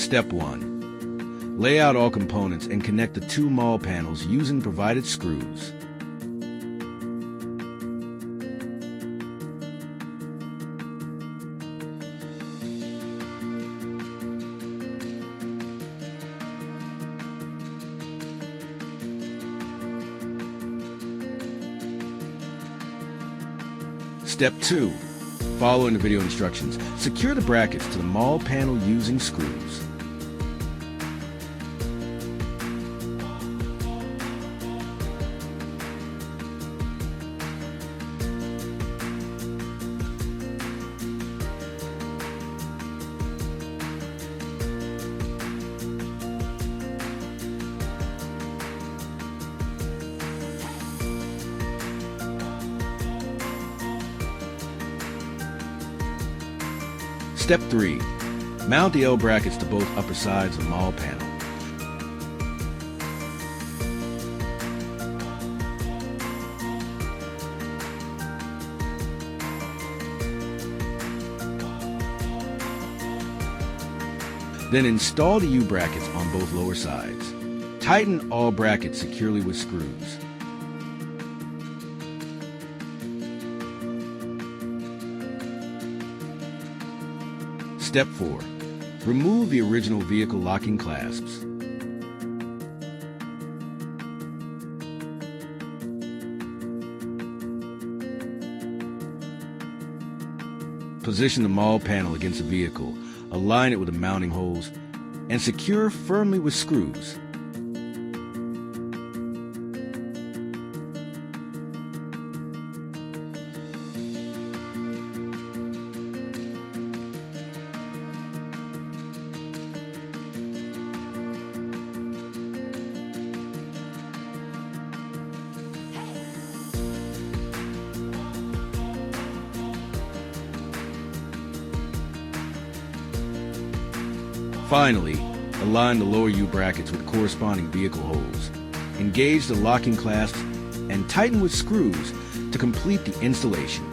Step 1. Lay out all components and connect the two Molle panels using provided screws. Step 2. Following the video instructions, secure the brackets to the Molle panel using screws. Step 3. Mount the L brackets to both upper sides of the Molle panel. Then install the U brackets on both lower sides. Tighten all brackets securely with screws. Step 4. Remove the original vehicle locking clasps. Position the Molle panel against the vehicle, align it with the mounting holes, and secure firmly with screws. Finally, align the lower U brackets with corresponding vehicle holes. Engage the locking clasps and tighten with screws to complete the installation.